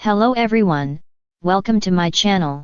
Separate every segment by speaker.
Speaker 1: Hello everyone, welcome to my channel.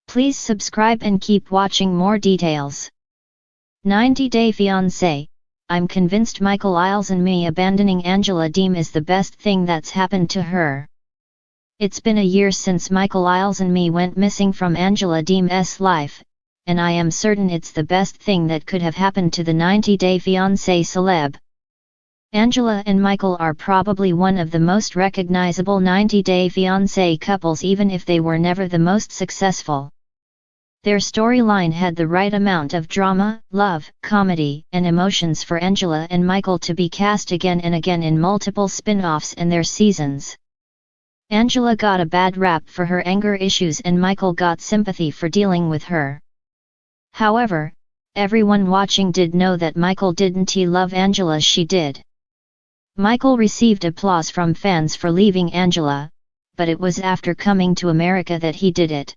Speaker 1: Please subscribe and keep watching more details. 90 Day Fiancé. I'm convinced Ilesanmi abandoning Angela Deem is the best thing that's happened to her. It's been a year since Ilesanmi went missing from Angela Deem's life, and I am certain it's the best thing that could have happened to the 90 Day Fiancé celeb. Angela and Michael are probably one of the most recognizable 90 Day Fiancé couples, even if they were never the most successful. Their storyline had the right amount of drama, love, comedy, and emotions for Angela and Michael to be cast again and again in multiple spin-offs and their seasons. Angela got a bad rap for her anger issues and Michael got sympathy for dealing with her. However, everyone watching did know that Michael didn't love Angela. She did. Michael received applause from fans for leaving Angela, but it was after coming to America that he did it.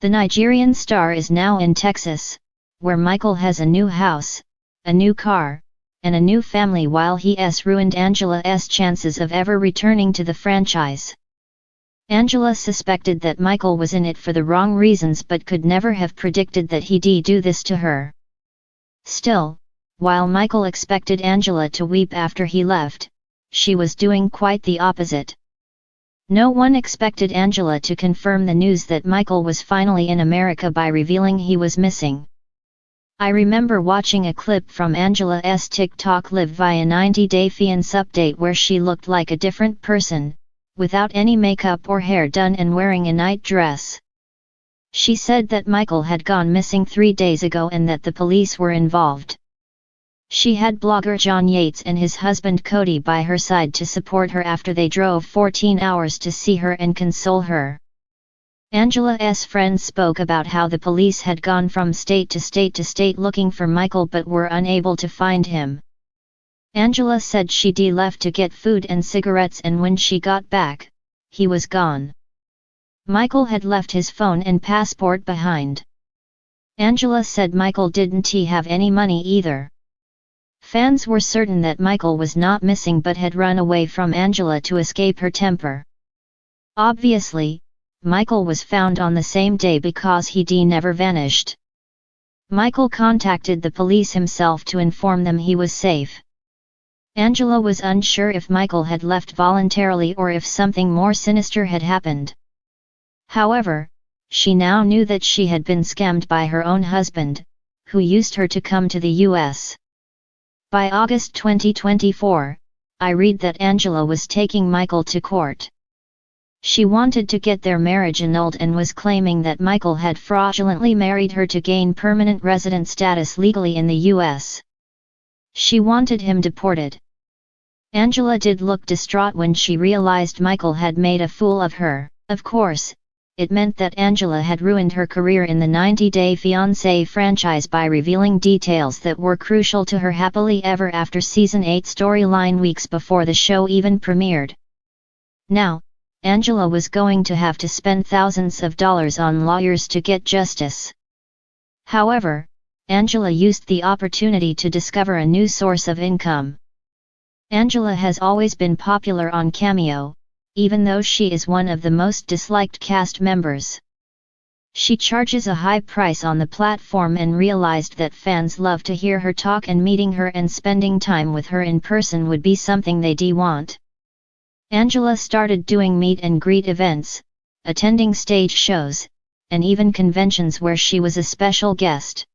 Speaker 1: The Nigerian star is now in Texas, where Michael has a new house, a new car, and a new family, while he's ruined Angela's chances of ever returning to the franchise. Angela suspected that Michael was in it for the wrong reasons but could never have predicted that he'd do this to her. Still, while Michael expected Angela to weep after he left, she was doing quite the opposite. No one expected Angela to confirm the news that Michael was finally in America by revealing he was missing. I remember watching a clip from Angela's TikTok live via 90 Day Fiancé update where she looked like a different person, without any makeup or hair done and wearing a night dress. She said that Michael had gone missing 3 days ago and that the police were involved. She had blogger John Yates and his husband Cody by her side to support her after they drove 14 hours to see her and console her. Angela's friends spoke about how the police had gone from state to state looking for Michael but were unable to find him. Angela said she'd left to get food and cigarettes, and when she got back, he was gone. Michael had left his phone and passport behind. Angela said Michael didn't have any money either. Fans were certain that Michael was not missing but had run away from Angela to escape her temper. Obviously, Michael was found on the same day because he'd never vanished. Michael contacted the police himself to inform them he was safe. Angela was unsure if Michael had left voluntarily or if something more sinister had happened. However, she now knew that she had been scammed by her own husband, who used her to come to the US. By August 2024, I read that Angela was taking Michael to court. She wanted to get their marriage annulled and was claiming that Michael had fraudulently married her to gain permanent resident status legally in the US. She wanted him deported. Angela did look distraught when she realized Michael had made a fool of her. Of course, it meant that Angela had ruined her career in the 90 Day Fiancé franchise by revealing details that were crucial to her happily ever after Season 8 storyline weeks before the show even premiered. Now, Angela was going to have to spend thousands of dollars on lawyers to get justice. However, Angela used the opportunity to discover a new source of income. Angela has always been popular on Cameo, even though she is one of the most disliked cast members. She charges a high price on the platform and realized that fans love to hear her talk, and meeting her and spending time with her in person would be something they'd want. Angela started doing meet and greet events, attending stage shows, and even conventions where she was a special guest.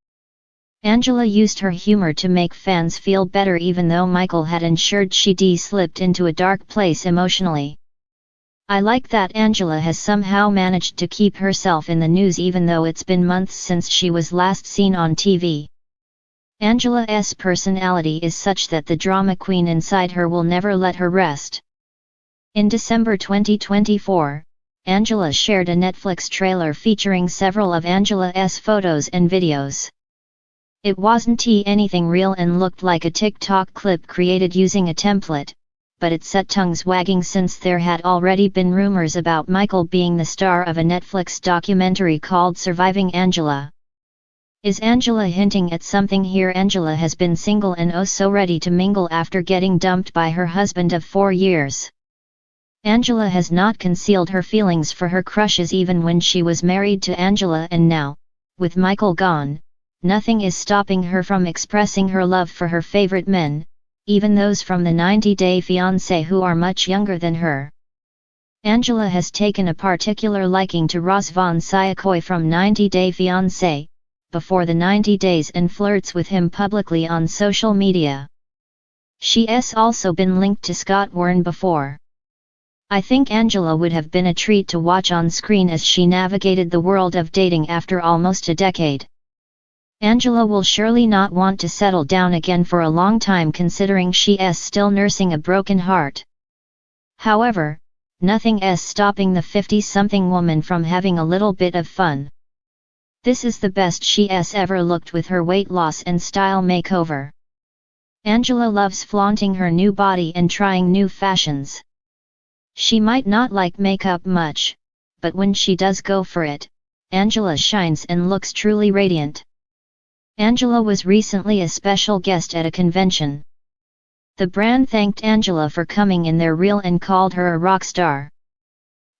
Speaker 1: Angela used her humor to make fans feel better, even though Michael had ensured she'd slipped into a dark place emotionally. I like that Angela has somehow managed to keep herself in the news even though it's been months since she was last seen on TV. Angela's personality is such that the drama queen inside her will never let her rest. In December 2024, Angela shared a Netflix trailer featuring several of Angela's photos and videos. It wasn't anything real and looked like a TikTok clip created using a template, but it set tongues wagging since there had already been rumors about Michael being the star of a Netflix documentary called Surviving Angela. Is Angela hinting at something here? Angela has been single and oh so ready to mingle after getting dumped by her husband of 4 years. Angela has not concealed her feelings for her crushes even when she was married to Angela, and now, with Michael gone, nothing is stopping her from expressing her love for her favorite men, even those from the 90-day fiancé who are much younger than her. Angela has taken a particular liking to Razvan Sayakoi from 90-day fiancé, before the 90 days, and flirts with him publicly on social media. She's also been linked to Scott Warren before. I think Angela would have been a treat to watch on screen as she navigated the world of dating after almost a decade. Angela will surely not want to settle down again for a long time, considering she's still nursing a broken heart. However, nothing's stopping the 50-something woman from having a little bit of fun. This is the best she's ever looked with her weight loss and style makeover. Angela loves flaunting her new body and trying new fashions. She might not like makeup much, but when she does go for it, Angela shines and looks truly radiant. Angela was recently a special guest at a convention. The brand thanked Angela for coming in their reel and called her a rock star.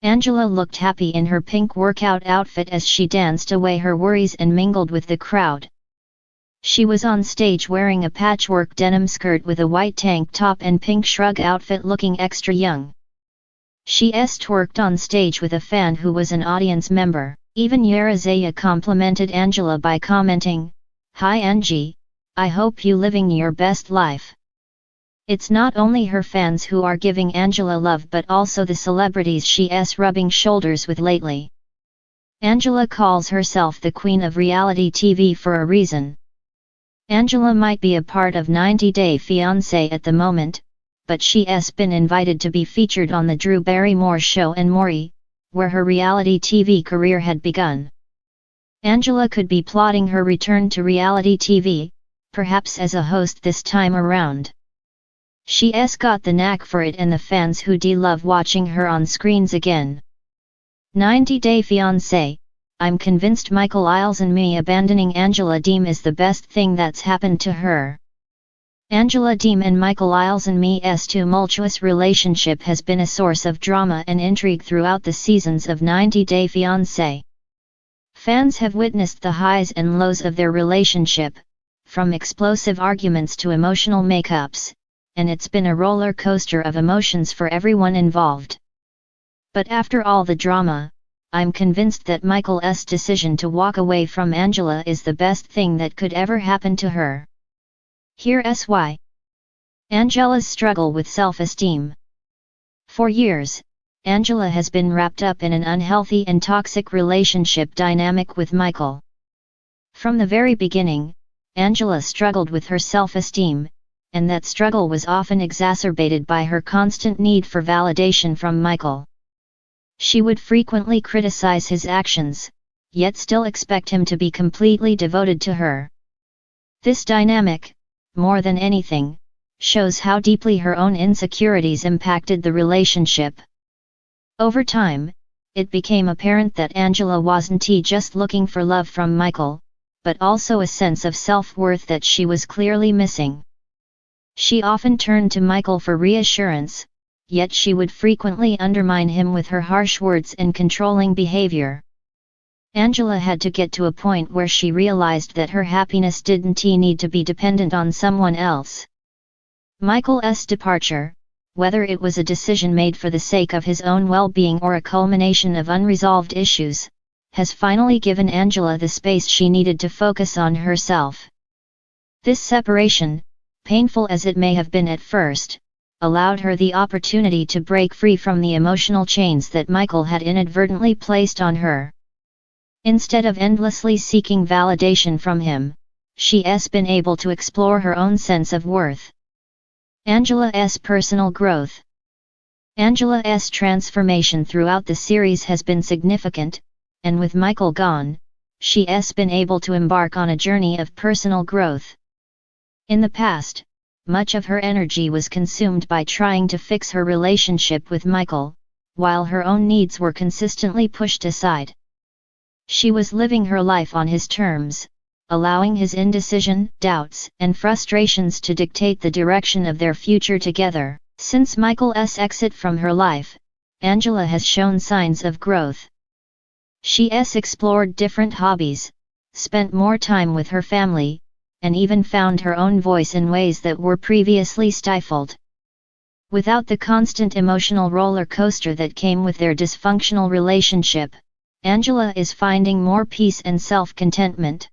Speaker 1: Angela looked happy in her pink workout outfit as she danced away her worries and mingled with the crowd. She was on stage wearing a patchwork denim skirt with a white tank top and pink shrug outfit, looking extra young. She's twerked on stage with a fan who was an audience member. Even Yerizaya complimented Angela by commenting, "Hi Angie, I hope you living your best life." It's not only her fans who are giving Angela love but also the celebrities she's rubbing shoulders with lately. Angela calls herself the queen of reality TV for a reason. Angela might be a part of 90-Day Fiancé at the moment, but she's been invited to be featured on the Drew Barrymore show and Maury, where her reality TV career had begun. Angela could be plotting her return to reality TV, perhaps as a host this time around. She's got the knack for it, and the fans who love watching her on screens again. 90-Day Fiancé, I'm convinced Michael Ilesanmi abandoning Angela Deem is the best thing that's happened to her. Angela Deem and Michael Ilesanmi's tumultuous relationship has been a source of drama and intrigue throughout the seasons of 90-Day Fiancé. Fans have witnessed the highs and lows of their relationship, from explosive arguments to emotional makeups, and it's been a roller coaster of emotions for everyone involved. But after all the drama, I'm convinced that Michael's decision to walk away from Angela is the best thing that could ever happen to her. Here's why. Angela's struggle with self-esteem. For years, Angela has been wrapped up in an unhealthy and toxic relationship dynamic with Michael. From the very beginning, Angela struggled with her self-esteem, and that struggle was often exacerbated by her constant need for validation from Michael. She would frequently criticize his actions, yet still expect him to be completely devoted to her. This dynamic, more than anything, shows how deeply her own insecurities impacted the relationship. Over time, it became apparent that Angela wasn't just looking for love from Michael, but also a sense of self-worth that she was clearly missing. She often turned to Michael for reassurance, yet she would frequently undermine him with her harsh words and controlling behavior. Angela had to get to a point where she realized that her happiness didn't need to be dependent on someone else. Michael's departure, whether it was a decision made for the sake of his own well-being or a culmination of unresolved issues, has finally given Angela the space she needed to focus on herself. This separation, painful as it may have been at first, allowed her the opportunity to break free from the emotional chains that Michael had inadvertently placed on her. Instead of endlessly seeking validation from him, she's been able to explore her own sense of worth. Angela's personal growth. Angela's transformation throughout the series has been significant, and with Michael gone, she's been able to embark on a journey of personal growth. In the past, much of her energy was consumed by trying to fix her relationship with Michael, while her own needs were consistently pushed aside. She was living her life on his terms, allowing his indecision, doubts, and frustrations to dictate the direction of their future together. Since Michael's exit from her life, Angela has shown signs of growth. She's explored different hobbies, spent more time with her family, and even found her own voice in ways that were previously stifled. Without the constant emotional roller coaster that came with their dysfunctional relationship, Angela is finding more peace and self-contentment.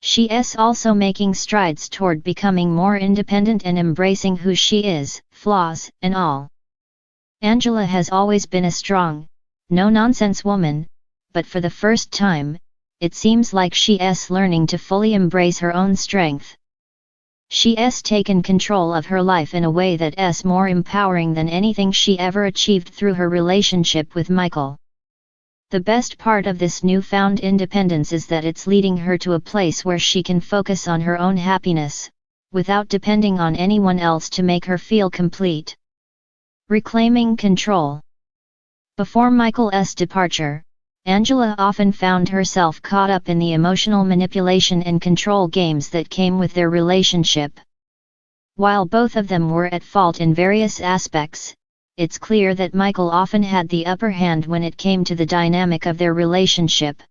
Speaker 1: She's also making strides toward becoming more independent and embracing who she is, flaws and all. Angela has always been a strong, no-nonsense woman, but for the first time, it seems like she's learning to fully embrace her own strength. She's taken control of her life in a way that's more empowering than anything she ever achieved through her relationship with Michael. The best part of this newfound independence is that it's leading her to a place where she can focus on her own happiness, without depending on anyone else to make her feel complete. Reclaiming control. Before Michael's departure, Angela often found herself caught up in the emotional manipulation and control games that came with their relationship. While both of them were at fault in various aspects, it's clear that Michael often had the upper hand when it came to the dynamic of their relationship.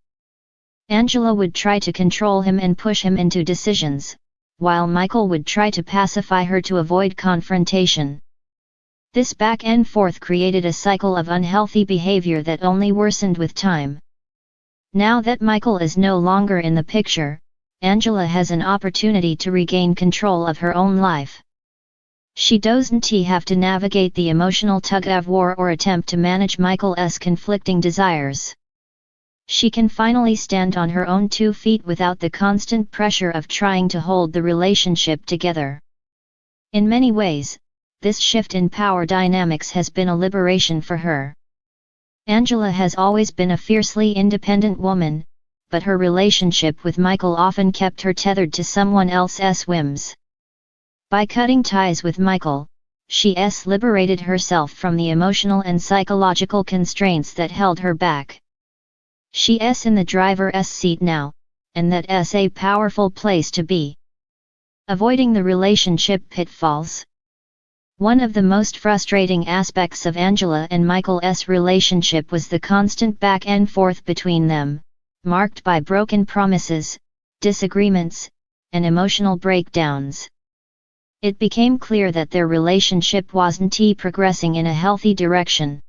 Speaker 1: Angela would try to control him and push him into decisions, while Michael would try to pacify her to avoid confrontation. This back and forth created a cycle of unhealthy behavior that only worsened with time. Now that Michael is no longer in the picture, Angela has an opportunity to regain control of her own life. She doesn't have to navigate the emotional tug-of-war or attempt to manage Michael's conflicting desires. She can finally stand on her own 2 feet without the constant pressure of trying to hold the relationship together. In many ways, this shift in power dynamics has been a liberation for her. Angela has always been a fiercely independent woman, but her relationship with Michael often kept her tethered to someone else's whims. By cutting ties with Michael, she's liberated herself from the emotional and psychological constraints that held her back. She's in the driver's seat now, and that's a powerful place to be. Avoiding the relationship pitfalls. One of the most frustrating aspects of Angela and Michael's relationship was the constant back and forth between them, marked by broken promises, disagreements, and emotional breakdowns. It became clear that their relationship wasn't progressing in a healthy direction.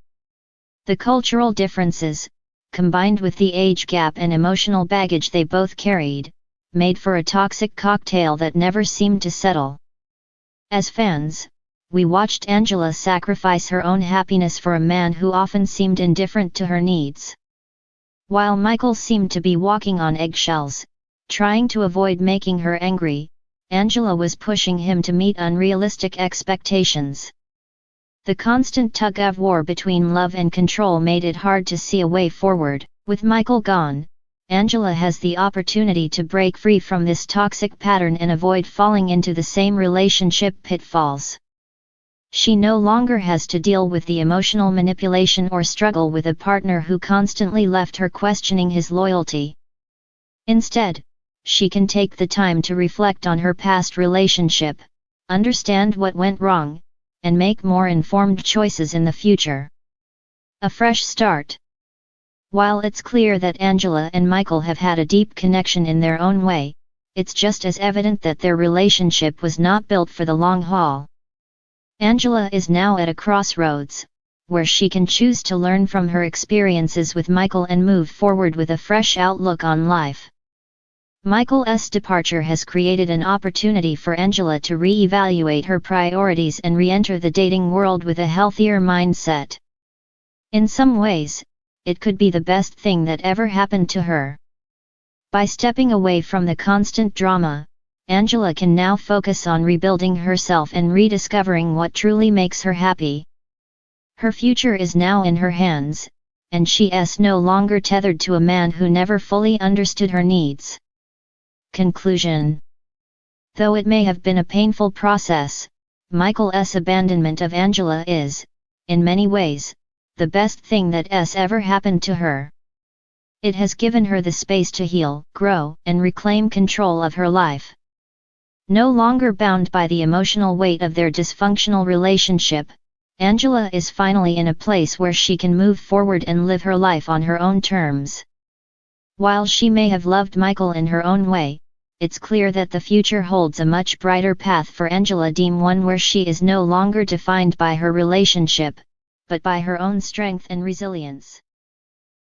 Speaker 1: The cultural differences, combined with the age gap and emotional baggage they both carried, made for a toxic cocktail that never seemed to settle. As fans, we watched Angela sacrifice her own happiness for a man who often seemed indifferent to her needs. While Michael seemed to be walking on eggshells, trying to avoid making her angry, Angela was pushing him to meet unrealistic expectations. The constant tug-of-war between love and control made it hard to see a way forward. With Michael gone, Angela has the opportunity to break free from this toxic pattern and avoid falling into the same relationship pitfalls. She no longer has to deal with the emotional manipulation or struggle with a partner who constantly left her questioning his loyalty. Instead, she can take the time to reflect on her past relationship, understand what went wrong, and make more informed choices in the future. A fresh start. While it's clear that Angela and Michael have had a deep connection in their own way, it's just as evident that their relationship was not built for the long haul. Angela is now at a crossroads, where she can choose to learn from her experiences with Michael and move forward with a fresh outlook on life. Michael's departure has created an opportunity for Angela to re-evaluate her priorities and re-enter the dating world with a healthier mindset. In some ways, it could be the best thing that ever happened to her. By stepping away from the constant drama, Angela can now focus on rebuilding herself and rediscovering what truly makes her happy. Her future is now in her hands, and she's no longer tethered to a man who never fully understood her needs. Conclusion. Though it may have been a painful process, Michael's abandonment of Angela is, in many ways, the best thing that's ever happened to her. It has given her the space to heal, grow, and reclaim control of her life. No longer bound by the emotional weight of their dysfunctional relationship, Angela is finally in a place where she can move forward and live her life on her own terms. While she may have loved Michael in her own way, it's clear that the future holds a much brighter path for Angela Deem, one where she is no longer defined by her relationship, but by her own strength and resilience.